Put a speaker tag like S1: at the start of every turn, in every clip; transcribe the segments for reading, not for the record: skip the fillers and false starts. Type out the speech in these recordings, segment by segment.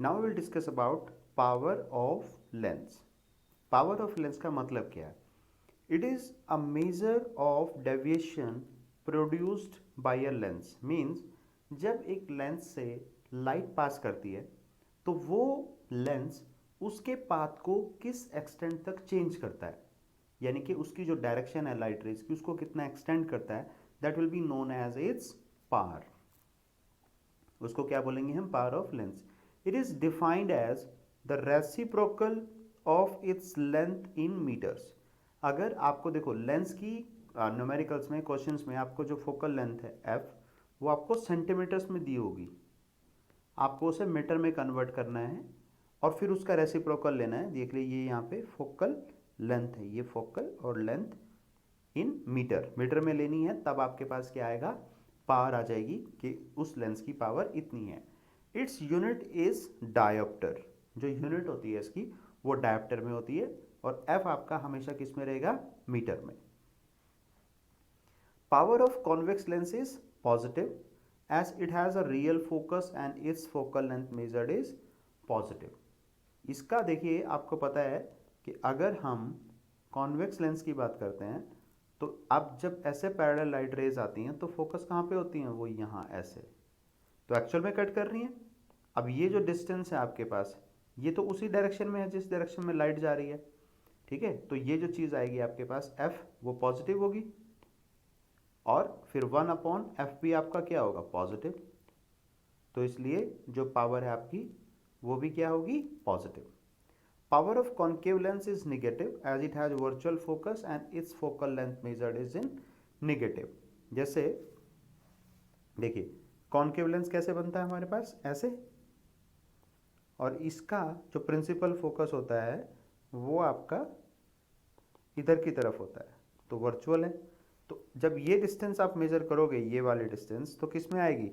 S1: Now will discuss about power of lens. Power of lens का मतलब क्या है? It is a measure of deviation produced by a lens. Means जब एक lens से light pass करती है तो वो लेंस उसके पाथ को किस एक्सटेंट तक चेंज करता है, यानी कि उसकी जो डायरेक्शन है लाइट रेज की उसको कितना एक्सटेंड करता है, that will be known as its power. उसको क्या बोलेंगे हम? Power of lens. It is defined as the reciprocal of its length in metres. अगर आपको देखो लेंस की न्यूमेरिकल्स में क्वेश्चंस में आपको जो फोकल लेंथ है एफ, वो आपको सेंटीमीटर्स में दी होगी, आपको उसे मीटर में कन्वर्ट करना है और फिर उसका रेसिप्रोकल लेना है। देख लीजिए ये यहाँ पे फोकल लेंथ है, ये फोकल और लेंथ इन मीटर, मीटर में लेनी है, तब आपके पास क्या आएगा? पावर आ जाएगी कि उस लेंस की पावर इतनी है। Its unit is dioptre. जो यूनिट होती है इसकी वो डायोप्टर में होती है और एफ आपका हमेशा किस में रहेगा? मीटर में। Power of convex lens is positive as it has a real focus and its focal length measured is positive। इसका देखिए आपको पता है कि अगर हम कॉन्वेक्स लेंस की बात करते हैं तो अब जब ऐसे पैरेलल लाइट रेज आती हैं तो फोकस कहाँ पे होती हैं? वो यहाँ ऐसे, तो एक्चुअल में कट कर रही हैं। अब ये जो डिस्टेंस है आपके पास ये तो उसी डायरेक्शन में है जिस डायरेक्शन में लाइट जा रही है, ठीक है? तो ये जो चीज़ आएगी आपके पास एफ वो पॉजिटिव होगी और फिर 1/f भी आपका क्या होगा? पॉजिटिव। तो इसलिए जो पावर है आपकी वो भी क्या होगी? Positive. Power of concave lens is negative edge it has virtual focus and it's focal length measured is in negative. जैसे देखिए कॉन्केव लेंस कैसे बनता है हमारे पास? ऐसे, और इसका जो प्रिंसिपल फोकस होता है वो आपका इधर की तरफ होता है, तो वर्चुअल है। तो जब ये डिस्टेंस आप मेजर करोगे, ये वाली डिस्टेंस, तो किस में आएगी?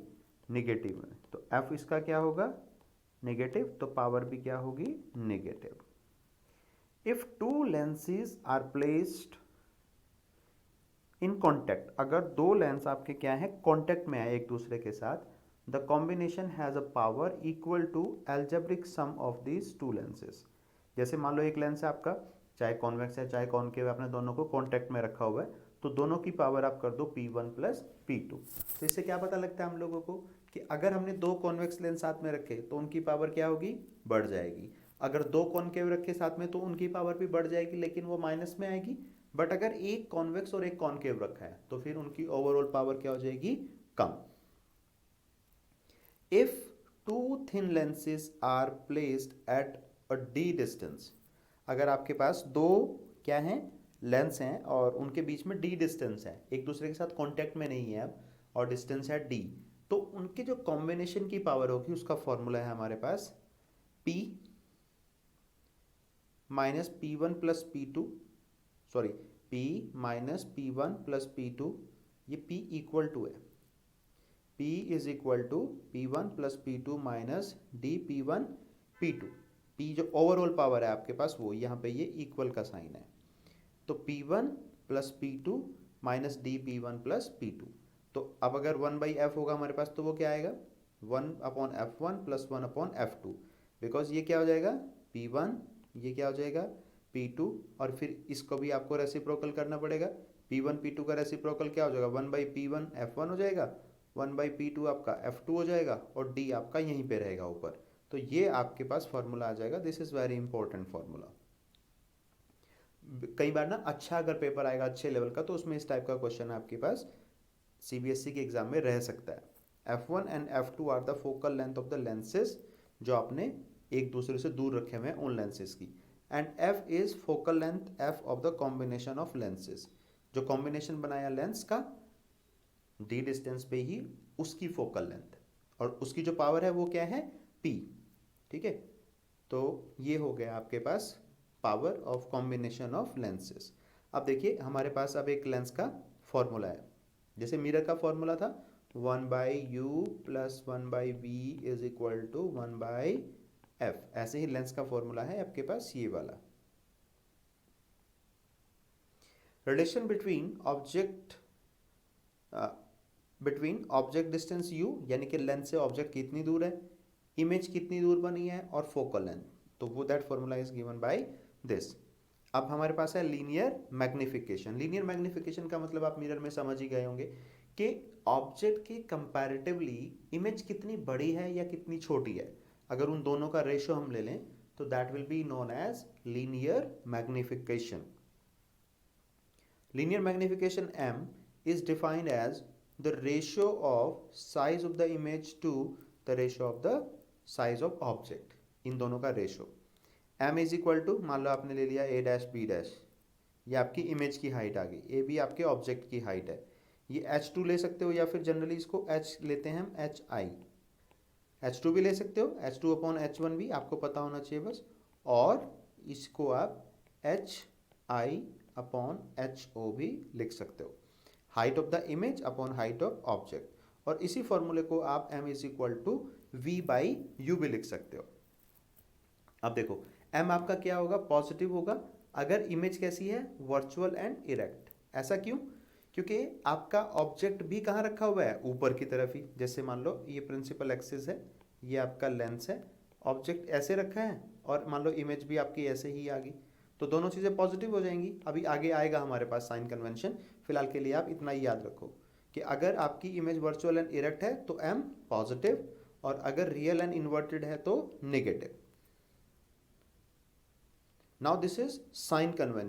S1: निगेटिव में। तो एफ इसका क्या होगा? नेगेटिव, तो पावर भी क्या होगी? Negative. If two lenses are placed in contact, अगर दो लेंस आपके क्या है? कॉन्टैक्ट में है एक दूसरे के साथ, the combination has a power equal to algebraic sum of these two lenses. जैसे मान लो एक लेंस है आपका, चाहे कॉन्वेक्स है चाहे कॉन्केव है, आपने दोनों को कॉन्टैक्ट में रखा हुआ है, तो दोनों की पावर आप कर दो P1 प्लस P2। तो इससे क्या पता लगता है हम लोगों को कि अगर हमने दो कॉन्वेक्स लेंस साथ में रखे तो उनकी पावर क्या होगी? बढ़ जाएगी। अगर दो कॉन्केव रखे साथ में तो उनकी पावर भी बढ़ जाएगी लेकिन वो माइनस में आएगी। बट अगर एक कॉन्वेक्स और एक कॉन्केव रखा है तो फिर उनकी ओवरऑल पावर क्या हो जाएगी? कम। If two thin lenses are placed at a D distance, अगर आपके पास दो क्या हैं? लेंस हैं और उनके बीच में डी डिस्टेंस है, एक दूसरे के साथ कांटेक्ट में नहीं है अब, और डिस्टेंस है डी, तो उनके जो कॉम्बिनेशन की पावर होगी उसका फॉर्मूला है हमारे पास P minus P1 plus P2, sorry P minus P1 plus P2, ये P इक्वल टू है, P is equal to P1 plus P2 minus D P1 P2। P जो ओवरऑल पावर है आपके पास वो यहाँ पे ये इक्वल का साइन है, तो P1 plus P2 minus D P1 plus P2। तो अब अगर 1/f होगा हमारे पास तो वो क्या आएगा? 1/f1 प्लस 1/f2, बिकॉज ये क्या हो जाएगा? P1, ये क्या हो जाएगा? P2, और फिर इसको भी आपको रेसिप्रोकल करना पड़ेगा। P1 P2 का रेसिप्रोकल क्या हो जाएगा? 1/P1 F1 हो जाएगा, 1/P2 आपका F2 हो जाएगा और D आपका यहीं पे रहेगा ऊपर। तो ये आपके पास फॉर्मूला आ जाएगा। This is very important formula. कई बार ना अच्छा अगर पेपर आएगा अच्छे लेवल का तो उसमें इस टाइप का क्वेश्चन आपके पास सीबीएसई के एग्जाम में रह सकता है। F1 and F2 are the focal length of the lenses, जो आपने एक दूसरे से दूर रखे हुए हैं उन लेंसेज की, and F is focal length F of the combination of lenses, जो कॉम्बिनेशन बनाया लेंस का डी डिस्टेंस पे ही उसकी फोकल लेंथ, और उसकी जो पावर है वो क्या है? P। ठीक है, तो ये हो गया आपके पास power of combination of lenses. अब देखिए हमारे पास अब एक लेंस का फॉर्मूला है, जैसे मिरर का फॉर्मूला था 1/u plus 1/v is equal to 1/f, ऐसे ही लेंस का फॉर्मूला है आपके पास ये वाला। Relation between object distance u, यानी कि लेंस से ऑब्जेक्ट कितनी दूर है, इमेज कितनी दूर बनी है और फोकल लेंथ, तो वो that formula is given by this. अब हमारे पास है लीनियर मैग्निफिकेशन। लीनियर मैग्निफिकेशन का मतलब आप मिरर में समझ ही गए होंगे कि ऑब्जेक्ट के कंपैरेटिवली इमेज कितनी बड़ी है या कितनी छोटी है। अगर उन दोनों का रेशो हम ले लें तो that will be known as linear magnification. Linear magnification M is defined as the ratio of size of the image to the ratio of the size of object। इन दोनों का ratio M is equal to, मान लो आपने ले लिया A dash B dash, ये आपकी इमेज की हाइट आ गई, A भी आपके ऑब्जेक्ट की हाइट है। ये H2 ले सकते हो या फिर जनरली इसको H लेते हैं हम, HI। H2 भी ले सकते हो, H2 अपॉन H1 भी आपको पता होना चाहिए बस, और इसको आप HI अपॉन HO भी लिख सकते हो, height of the image upon height of object. और इसी फॉर्मूले को आप M is equal to V by U भी लिख सकते हो। अब देखो M आपका क्या होगा, पॉजिटिव होगा अगर इमेज कैसी है, वर्चुअल एंड इरेक्ट। ऐसा क्यों? क्योंकि आपका ऑब्जेक्ट भी कहाँ रखा हुआ है, ऊपर की तरफ ही। जैसे मान लो ये प्रिंसिपल एक्सिस है, ये आपका लेंस है, ऑब्जेक्ट ऐसे रखा है और मान लो इमेज भी आपकी ऐसे ही आ गई, तो दोनों चीज़ें पॉजिटिव हो जाएंगी। अभी आगे आएगा हमारे पास साइन कन्वेंशन, फिलहाल के लिए आप इतना ही याद रखो कि अगर आपकी इमेज वर्चुअल एंड इरेक्ट है तो M पॉजिटिव, और अगर रियल एंड इन्वर्टेड है तो negative. Now this is sine convention.